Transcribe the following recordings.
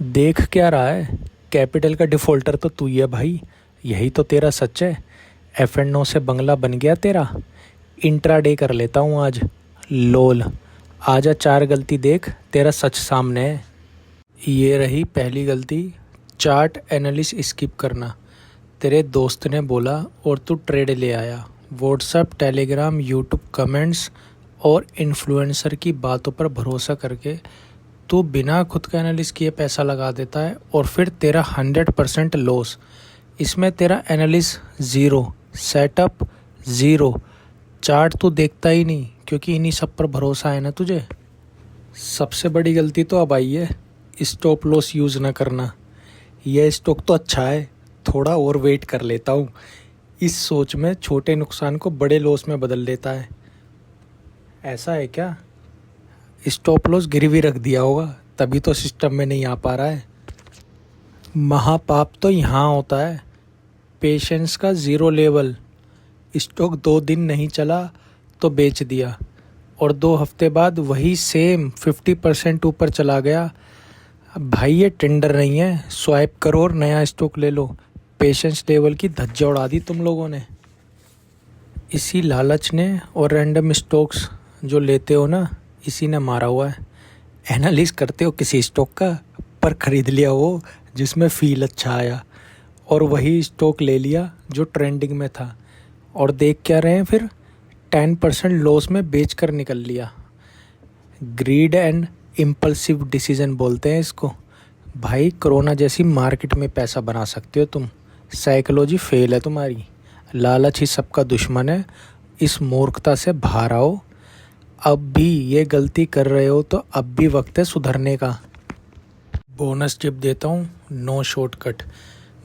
देख क्या रहा है? कैपिटल का डिफ़ॉल्टर तो तू ही है भाई। यही तो तेरा सच है। F&O से बंगला बन गया तेरा। इंट्राडे कर लेता हूँ आज। लोल। आजा चार गलती देख, तेरा सच सामने है। ये रही पहली गलती, चार्ट एनालिसिस स्किप करना। तेरे दोस्त ने बोला और तू ट्रेड ले आया। व्हाट्सएप, टेलीग्राम, यूट्यूब कमेंट्स और इन्फ्लुएंसर की बातों पर भरोसा करके तू बिना खुद का एनालिस किए पैसा लगा देता है और फिर तेरा 100% लॉस। इसमें तेरा analysis zero, setup zero, chart तू देखता ही नहीं क्योंकि इन्हीं सब पर भरोसा है ना तुझे। सबसे बड़ी गलती तो अब आई है, स्टॉप लॉस यूज़ ना करना। यह स्टॉक तो अच्छा है, थोड़ा और वेट कर लेता हूँ। इस सोच में छोटे नुकसान को बड़े लॉस में बदल लेता है। ऐसा है क्या? स्टॉप लॉस गिरवी रख दिया होगा, तभी तो सिस्टम में नहीं आ पा रहा है। महापाप तो यहाँ होता है, पेशेंस का ज़ीरो लेवल। स्टॉक 2 दिन नहीं चला तो बेच दिया और 2 हफ्ते बाद वही सेम 50% ऊपर चला गया। अब भाई ये टेंडर नहीं है, स्वाइप करो और नया स्टॉक ले लो। पेशेंस लेवल की धज्जियां उड़ा दी तुम लोगों ने। इसी लालच ने और रैंडम स्टॉक्स जो लेते हो ना, इसी ने मारा हुआ है। एनालिस करते हो किसी स्टॉक का, पर ख़रीद लिया वो जिसमें फील अच्छा आया और वही स्टॉक ले लिया जो ट्रेंडिंग में था। और देख क्या रहे हैं फिर, 10% लॉस में बेच कर निकल लिया। ग्रीड एंड इम्पल्सिव डिसीजन बोलते हैं इसको। भाई कोरोना जैसी मार्केट में पैसा बना सकते हो तुम, साइकोलॉजी फेल है तुम्हारी। लालच ही सबका दुश्मन है। इस मूर्खता से बाहर आओ। अब भी ये गलती कर रहे हो तो अब भी वक्त है सुधरने का। बोनस टिप देता हूँ, नो शॉर्टकट।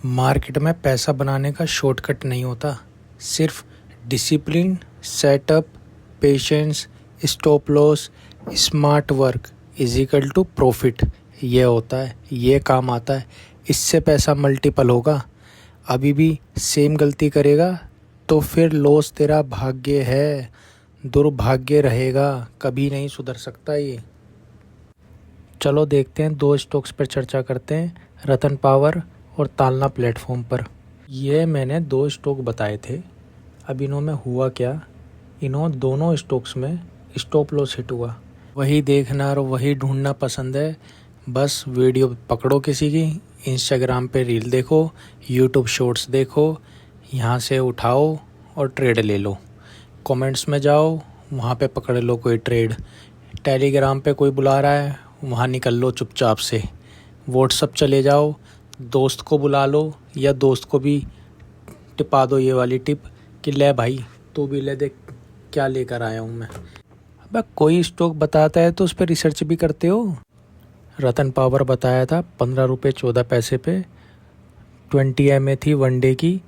मार्केट में पैसा बनाने का शॉर्टकट नहीं होता, सिर्फ discipline, setup, patience, stop loss, smart work is equal to profit. ये होता है, ये काम आता है, इससे पैसा मल्टीपल होगा। अभी भी सेम गलती करेगा तो फिर लॉस तेरा भाग्य है, दुर्भाग्य रहेगा, कभी नहीं सुधर सकता ये। चलो देखते हैं, 2 स्टॉक्स पर चर्चा करते हैं, रतन पावर और तालना प्लेटफॉर्म पर। ये मैंने 2 स्टॉक बताए थे। अब इन्हों में हुआ क्या, इन्हों दोनों स्टॉक्स में स्टॉप लॉस हिट हुआ। वही देखना और वही ढूंढना पसंद है। बस वीडियो पकड़ो किसी की, इंस्टाग्राम पे रील देखो, यूट्यूब शॉर्ट्स देखो, यहाँ से उठाओ और ट्रेड ले लो। कमेंट्स में जाओ, वहाँ पे पकड़ लो कोई ट्रेड। टेलीग्राम पे कोई बुला रहा है, वहाँ निकल लो चुपचाप से। व्हाट्सअप चले जाओ, दोस्त को बुला लो या दोस्त को भी टिपा दो ये वाली टिप कि ले भाई तू भी ले, देख क्या लेकर आया हूँ मैं। अब कोई स्टॉक बताता है तो उस पर रिसर्च भी करते हो। रतन पावर बताया था 15 रुपये 14 पैसे पे, 20 MA थी 1 डे की।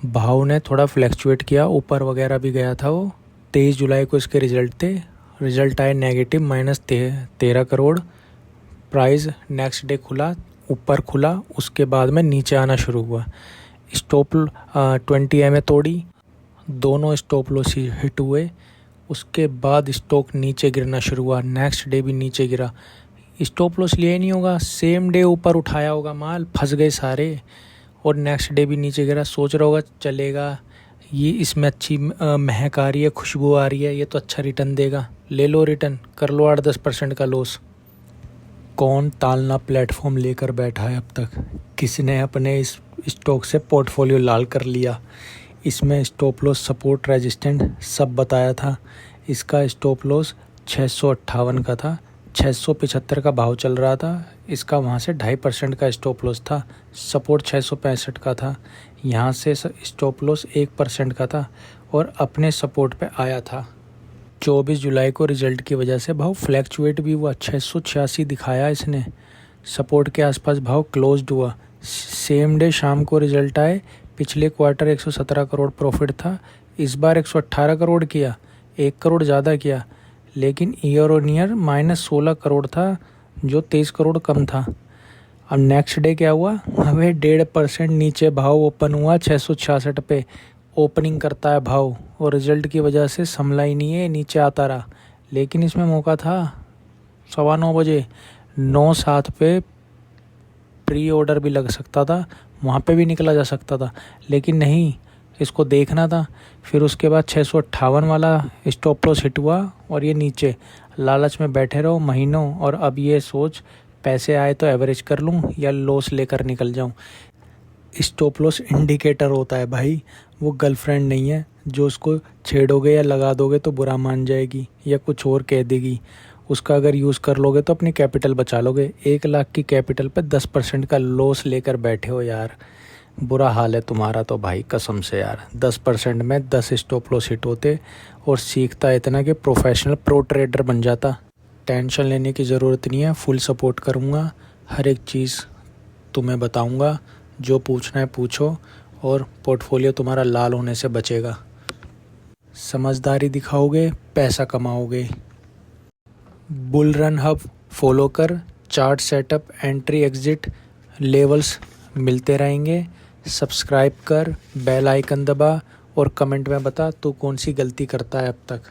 भाव ने थोड़ा फ्लैक्चुएट किया, ऊपर वगैरह भी गया था वो। 23 जुलाई को इसके रिज़ल्ट थे। रिज़ल्ट आए negative -13 crore. Price next day खुला, ऊपर खुला, उसके बाद में नीचे आना शुरू हुआ। स्टॉप 20 MA तोड़ी, दोनों स्टॉप लॉस हिट हुए। उसके बाद स्टॉक नीचे गिरना शुरू हुआ, नेक्स्ट डे भी नीचे गिरा। स्टॉप लॉस लिया ही नहीं होगा, सेम डे ऊपर उठाया होगा माल, फंस गए सारे और नेक्स्ट डे भी नीचे गिरा। सोच रहा होगा चलेगा, ये इसमें अच्छी महक आ रही है, खुशबू आ रही है, ये तो अच्छा रिटर्न देगा, ले लो रिटर्न, कर लो 8-10% का लॉस। कौन तालना प्लेटफॉर्म लेकर बैठा है अब तक? किसने अपने इस स्टॉक से पोर्टफोलियो लाल कर लिया? इसमें स्टॉप लॉस, सपोर्ट, रेजिस्टेंट सब बताया था। इसका स्टॉप लॉस 658 का था, 675 का भाव चल रहा था। इसका वहाँ से 2.5% का स्टॉप लॉस था। सपोर्ट 665 का था, यहाँ से स्टॉप लॉस 1% का था और अपने सपोर्ट पे आया था। 24 जुलाई को रिजल्ट की वजह से भाव फ्लैक्चुएट भी हुआ, 686 दिखाया इसने। सपोर्ट के आसपास भाव क्लोज्ड हुआ। सेम डे शाम को रिजल्ट आए। पिछले क्वार्टर 117 करोड़ प्रॉफिट था, इस बार 118 करोड़ किया, 1 करोड़ ज़्यादा किया। लेकिन ईयर ऑन ईयर -16 करोड़ था, जो 23 करोड़ कम था। अब नेक्स्ट डे क्या हुआ, हमें 1.5% नीचे भाव ओपन हुआ 666 पे। ओपनिंग करता है भाव और रिजल्ट की वजह से संभला ही नहीं है, नीचे आता रहा। लेकिन इसमें मौका था 9:15 बजे, 9:07 पे प्री ऑर्डर भी लग सकता था, वहाँ पे भी निकला जा सकता था, लेकिन नहीं, इसको देखना था। फिर उसके बाद 658 वाला स्टॉप लॉस हिट हुआ और ये नीचे लालच में बैठे रहो महीनों, और अब ये सोच पैसे आए तो एवरेज कर लूँ या लॉस लेकर निकल जाऊँ। स्टॉप लॉस इंडिकेटर होता है भाई, वो गर्लफ्रेंड नहीं है जो उसको छेड़ोगे या लगा दोगे तो बुरा मान जाएगी या कुछ और कह देगी। उसका अगर यूज़ कर लोगे तो अपनी कैपिटल बचा लोगे। 1 लाख की कैपिटल पे 10% का लॉस लेकर बैठे हो यार, बुरा हाल है तुम्हारा तो भाई, कसम से यार। 10% में 10 स्टॉप लॉस हिट होते और सीखता इतना कि प्रोफेशनल प्रो ट्रेडर बन जाता। टेंशन लेने की ज़रूरत नहीं है, फुल सपोर्ट करूँगा, हर एक चीज़ तुम्हें बताऊँगा। जो पूछना है पूछो और पोर्टफोलियो तुम्हारा लाल होने से बचेगा। समझदारी दिखाओगे, पैसा कमाओगे। बुल रन हब फॉलो कर, chart setup, entry exit levels मिलते रहेंगे। सब्सक्राइब कर, बेल आइकन दबा और कमेंट में बता तू कौन सी गलती करता है अब तक।